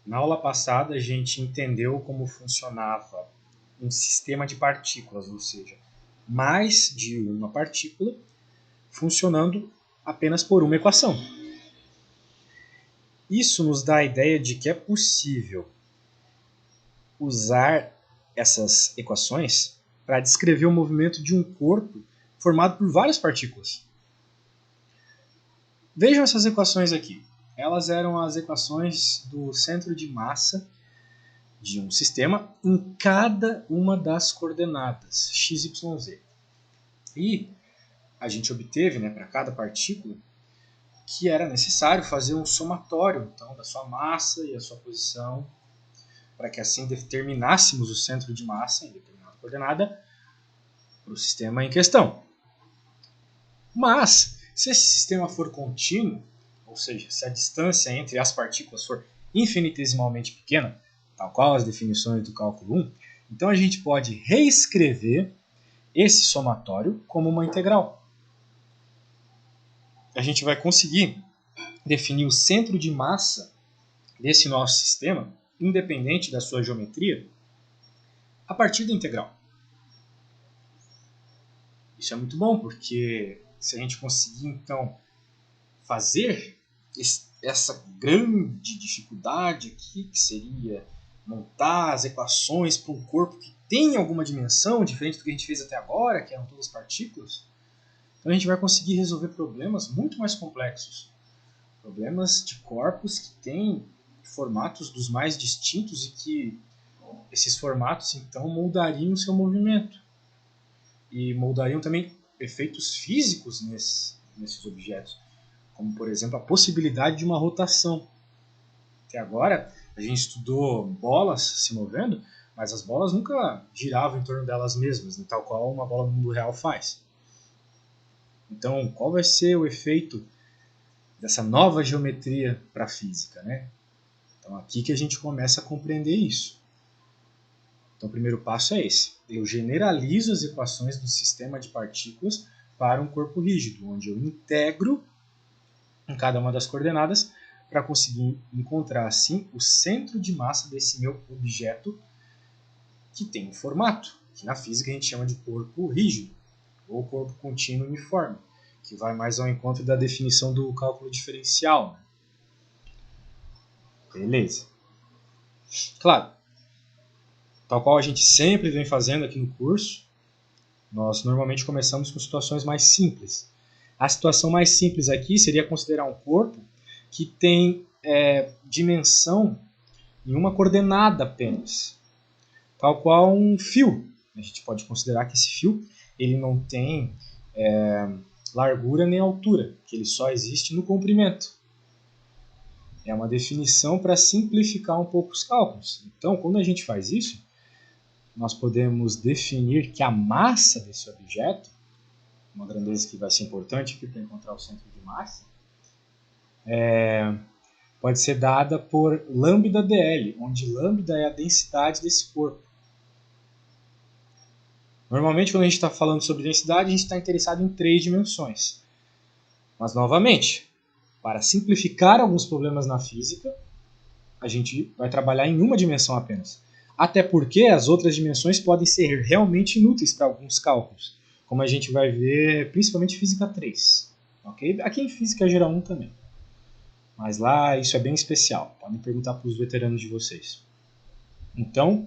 Na aula passada a gente entendeu como funcionava um sistema de partículas, ou seja, mais de uma partícula funcionando apenas por uma equação. Isso nos dá a ideia de que é possível usar essas equações para descrever o movimento de um corpo formado por várias partículas. Vejam essas equações aqui. Elas eram as equações do centro de massa de um sistema em cada uma das coordenadas x, y, z. E a gente obteve, para cada partícula, que era necessário fazer um somatório então, da sua massa e a sua posição, para que assim determinássemos o centro de massa em determinada coordenada para o sistema em questão. Mas, se esse sistema for contínuo, ou seja, se a distância entre as partículas for infinitesimalmente pequena, tal qual as definições do cálculo 1, então a gente pode reescrever esse somatório como uma integral. A gente vai conseguir definir o centro de massa desse nosso sistema, independente da sua geometria, a partir da integral. Isso é muito bom, porque se a gente conseguir, então, fazer essa grande dificuldade aqui, que seria montar as equações para um corpo que tem alguma dimensão, diferente do que a gente fez até agora, que eram todas partículas, então a gente vai conseguir resolver problemas muito mais complexos. Problemas de corpos que têm formatos dos mais distintos e que esses formatos, então, moldariam o seu movimento. E moldariam também efeitos físicos nesses objetos, como, por exemplo, a possibilidade de uma rotação. Até agora, a gente estudou bolas se movendo, mas as bolas nunca giravam em torno delas mesmas, tal qual uma bola no mundo real faz. Então, qual vai ser o efeito dessa nova geometria para a física, Então, aqui que a gente começa a compreender isso. Então, o primeiro passo é esse. Eu generalizo as equações do sistema de partículas para um corpo rígido, onde eu integro em cada uma das coordenadas para conseguir encontrar, assim, o centro de massa desse meu objeto que tem um formato, que na física a gente chama de corpo rígido, ou corpo contínuo uniforme, que vai mais ao encontro da definição do cálculo diferencial. Beleza. Claro, tal qual a gente sempre vem fazendo aqui no curso, nós normalmente começamos com situações mais simples. A situação mais simples aqui seria considerar um corpo que tem dimensão em uma coordenada apenas, tal qual um fio. A gente pode considerar que esse fio ele não tem largura nem altura, que ele só existe no comprimento. É uma definição para simplificar um pouco os cálculos. Então, quando a gente faz isso, nós podemos definir que a massa desse objeto, uma grandeza que vai ser importante aqui para encontrar o centro de massa, pode ser dada por lambda dl, onde lambda é a densidade desse corpo. Normalmente, quando a gente está falando sobre densidade, a gente está interessado em 3 dimensões. Mas, novamente, para simplificar alguns problemas na física, a gente vai trabalhar em uma dimensão apenas. Até porque as outras dimensões podem ser realmente inúteis para alguns cálculos, como a gente vai ver principalmente em Física 3. Okay? Aqui em Física Geral 1 também. Mas lá isso é bem especial. Podem perguntar para os veteranos de vocês. Então,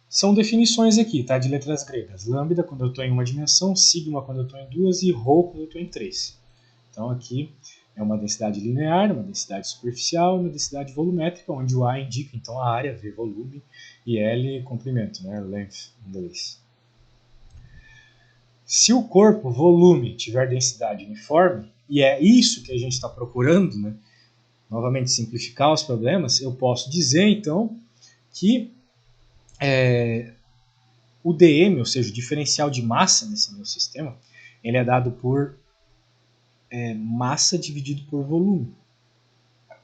são definições aqui, tá? De letras gregas. Lambda quando eu estou em uma dimensão, sigma quando eu estou em 2 e ρ quando eu estou em 3. Então aqui é uma densidade linear, uma densidade superficial e uma densidade volumétrica, onde o A indica então a área, V volume e L comprimento, length em inglês. Se o corpo, volume, tiver densidade uniforme, e é isso que a gente está procurando, novamente simplificar os problemas, eu posso dizer então que o dm, ou seja, o diferencial de massa nesse meu sistema, ele é dado por massa dividido por volume.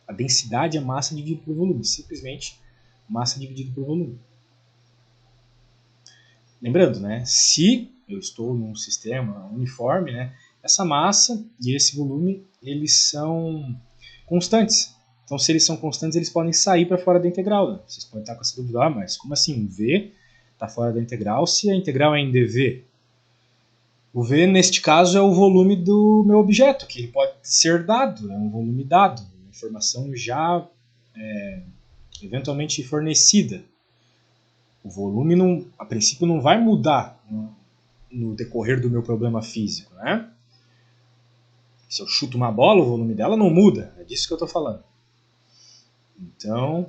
A densidade é massa dividido por volume, simplesmente massa dividido por volume. Lembrando, se eu estou num sistema uniforme, essa massa e esse volume eles são constantes. Então, se eles são constantes, eles podem sair para fora da integral. Né? Vocês podem estar com essa dúvida, mas como assim um V está fora da integral se a integral é em dV? O V, neste caso, é o volume do meu objeto, que ele pode ser dado, é um volume dado, uma informação já eventualmente fornecida. O volume, não, a princípio, não vai mudar no decorrer do meu problema físico. Né? Se eu chuto uma bola, o volume dela não muda, é disso que eu estou falando. Então,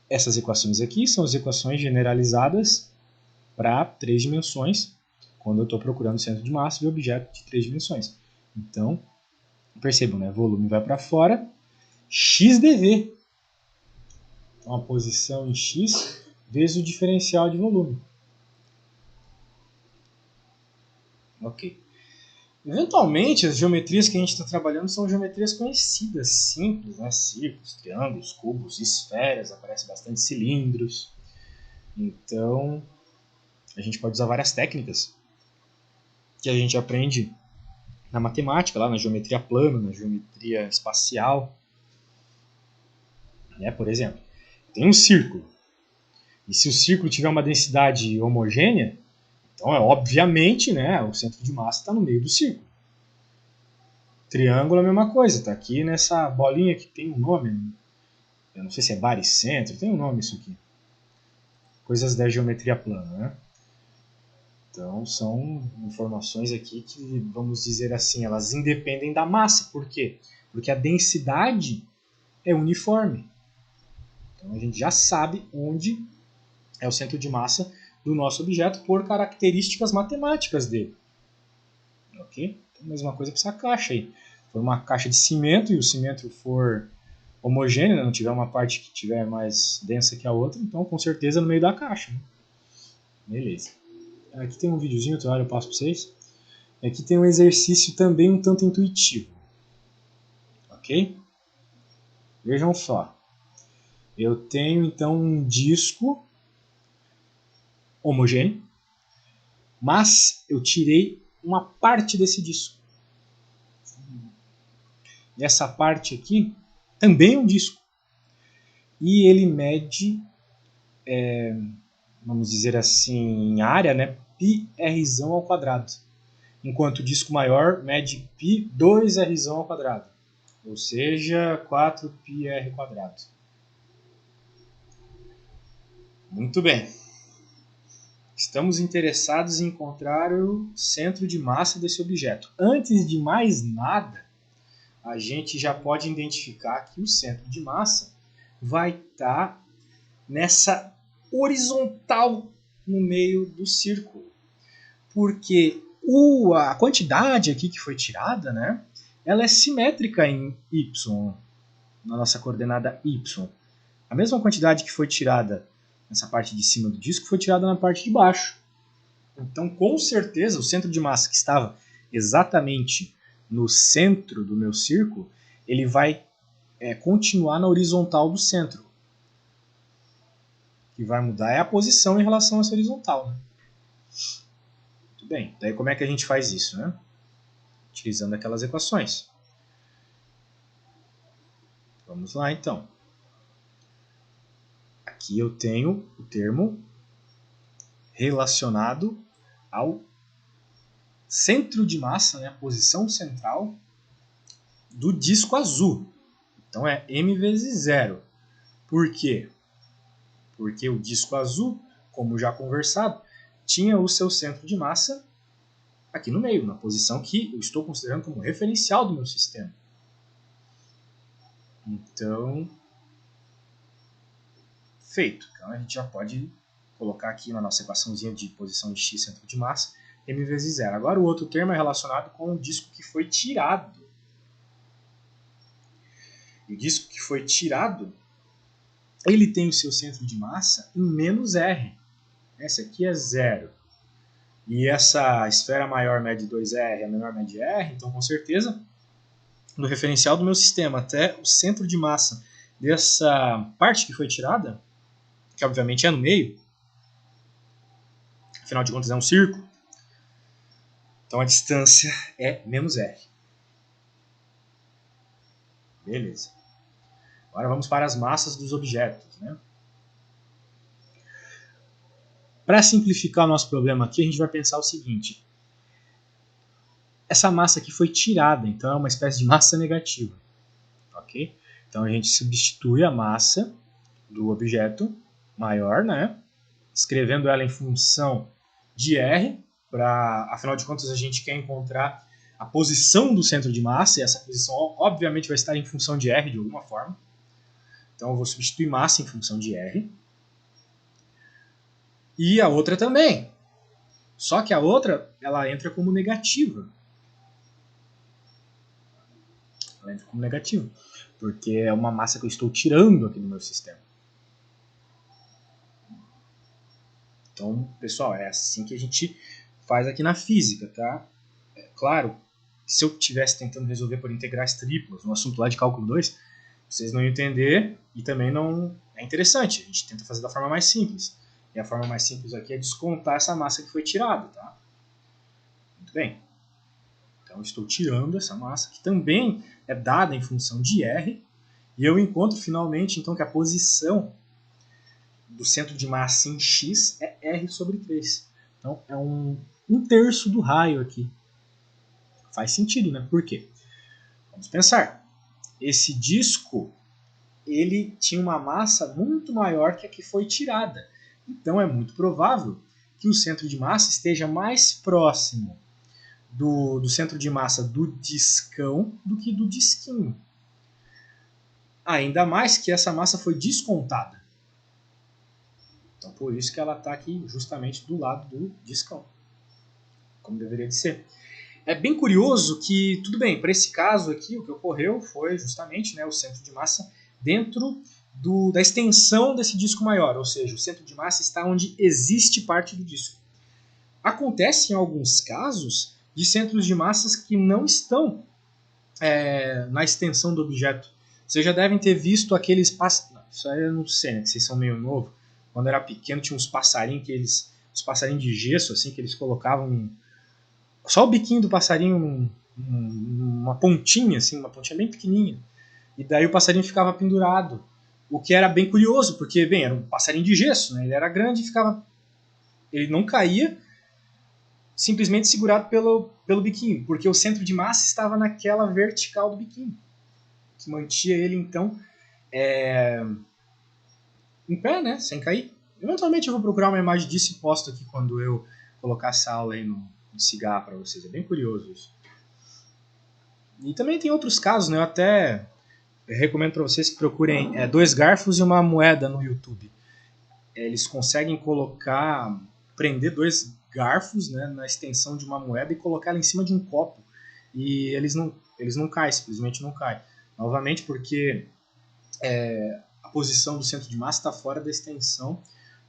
essas equações aqui são as equações generalizadas para 3 dimensões, quando eu estou procurando centro de massa de objeto de 3 dimensões. Então, percebam, né? Volume vai para fora, x dV. Então, a posição em x vezes o diferencial de volume. Ok. Eventualmente, as geometrias que a gente está trabalhando são geometrias conhecidas, simples, né? Círculos, triângulos, cubos, esferas, aparece bastante cilindros. Então, a gente pode usar várias técnicas que a gente aprende na matemática, lá na geometria plana, na geometria espacial. Né? Por exemplo, tem um círculo. E se o círculo tiver uma densidade homogênea, então obviamente, né, o centro de massa está no meio do círculo. Triângulo é a mesma coisa, está aqui nessa bolinha que tem um nome. Eu não sei se é baricentro, tem um nome isso aqui. Coisas da geometria plana, né? Então são informações aqui que, vamos dizer assim, elas independem da massa. Por quê? Porque a densidade é uniforme. Então a gente já sabe onde é o centro de massa do nosso objeto por características matemáticas dele. Ok? Então, mesma coisa para essa caixa aí. Se for uma caixa de cimento e o cimento for homogêneo, né? Não tiver uma parte que tiver mais densa que a outra, então com certeza no meio da caixa. Né? Beleza. Aqui tem um videozinho, outra hora eu passo para vocês. Aqui tem um exercício também um tanto intuitivo. Ok? Vejam só. Eu tenho então um disco homogêneo, mas eu tirei uma parte desse disco. E essa parte aqui também é um disco. E ele mede, vamos dizer assim, em área, né, πr ao quadrado. Enquanto o disco maior mede π 2r ao quadrado. Ou seja, 4πr quadrado. Muito bem. Estamos interessados em encontrar o centro de massa desse objeto. Antes de mais nada, a gente já pode identificar que o centro de massa vai estar nessa horizontal no meio do círculo. Porque a quantidade aqui que foi tirada, né, ela é simétrica em y, na nossa coordenada y. A mesma quantidade que foi tirada nessa parte de cima do disco foi tirada na parte de baixo. Então, com certeza, o centro de massa que estava exatamente no centro do meu círculo, ele vai continuar na horizontal do centro. O que vai mudar é a posição em relação a essa horizontal. Né? Muito bem. Daí como é que a gente faz isso? Né? Utilizando aquelas equações. Vamos lá, então. Aqui eu tenho o termo relacionado ao centro de massa, né, a posição central do disco azul. Então é m vezes 0. Por quê? Porque o disco azul, como já conversado, tinha o seu centro de massa aqui no meio, na posição que eu estou considerando como referencial do meu sistema. Então, feito. Então a gente já pode colocar aqui na nossa equaçãozinha de posição de x centro de massa, m vezes 0. Agora o outro termo é relacionado com o disco que foi tirado. E o disco que foi tirado, ele tem o seu centro de massa em menos r. Essa aqui é 0. E essa esfera maior mede 2r, a menor mede r, então com certeza, no referencial do meu sistema até o centro de massa dessa parte que foi tirada, que obviamente é no meio, afinal de contas é um círculo, então a distância é menos r. Beleza. Agora vamos para as massas dos objetos, né? Para simplificar o nosso problema aqui, a gente vai pensar o seguinte. Essa massa aqui foi tirada, então é uma espécie de massa negativa. Ok? Então a gente substitui a massa do objeto maior, né? Escrevendo ela em função de R, afinal de contas a gente quer encontrar a posição do centro de massa, e essa posição obviamente vai estar em função de R de alguma forma. Então eu vou substituir massa em função de R. E a outra também. Só que a outra, ela entra como negativa. Ela entra como negativa. Porque é uma massa que eu estou tirando aqui do meu sistema. Então, pessoal, é assim que a gente faz aqui na física, tá? É claro, se eu estivesse tentando resolver por integrais triplas, um assunto lá de cálculo 2, vocês não iam entender e também não é interessante. A gente tenta fazer da forma mais simples. E a forma mais simples aqui é descontar essa massa que foi tirada, tá? Muito bem. Então, eu estou tirando essa massa, que também é dada em função de R, e eu encontro finalmente, então, que a posição do centro de massa em x é R sobre 3. Então, é um terço do raio aqui. Faz sentido, né? Por quê? Vamos pensar. Esse disco, ele tinha uma massa muito maior que a que foi tirada. Então, é muito provável que o centro de massa esteja mais próximo do centro de massa do discão do que do disquinho. Ainda mais que essa massa foi descontada. Então, por isso que ela está aqui justamente do lado do discão, como deveria de ser. É bem curioso que, tudo bem, para esse caso aqui, o que ocorreu foi justamente, né, o centro de massa dentro da extensão desse disco maior, ou seja, o centro de massa está onde existe parte do disco. Acontece em alguns casos de centros de massas que não estão na extensão do objeto. Vocês já devem ter visto aqueles passarinhos. Isso aí eu não sei, né? Que vocês são meio novo. Quando eu era pequeno tinha uns passarinhos uns passarinhos de gesso assim que eles colocavam só o biquinho do passarinho, uma pontinha assim, uma pontinha bem pequenininha. E daí o passarinho ficava pendurado. O que era bem curioso, porque bem, era um passarinho de gesso, né? Ele era grande e ele não caía, simplesmente segurado pelo biquinho, porque o centro de massa estava naquela vertical do biquinho, que mantinha ele, então, em pé, né, sem cair. Eventualmente eu vou procurar uma imagem disso e posto aqui quando eu colocar essa aula aí no cigarro para vocês. É bem curioso isso. E também tem outros casos, né? Eu até recomendo para vocês que procurem dois garfos e uma moeda no YouTube. Eles conseguem prender dois garfos, né, na extensão de uma moeda e colocar ela em cima de um copo. E eles não caem, simplesmente não caem. Novamente porque a posição do centro de massa está fora da extensão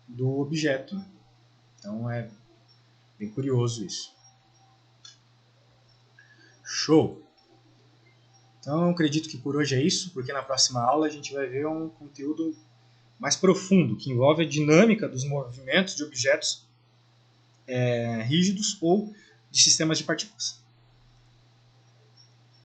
do objeto. Então é bem curioso isso. Show! Então eu acredito que por hoje é isso, porque na próxima aula a gente vai ver um conteúdo mais profundo, que envolve a dinâmica dos movimentos de objetos rígidos ou de sistemas de partículas.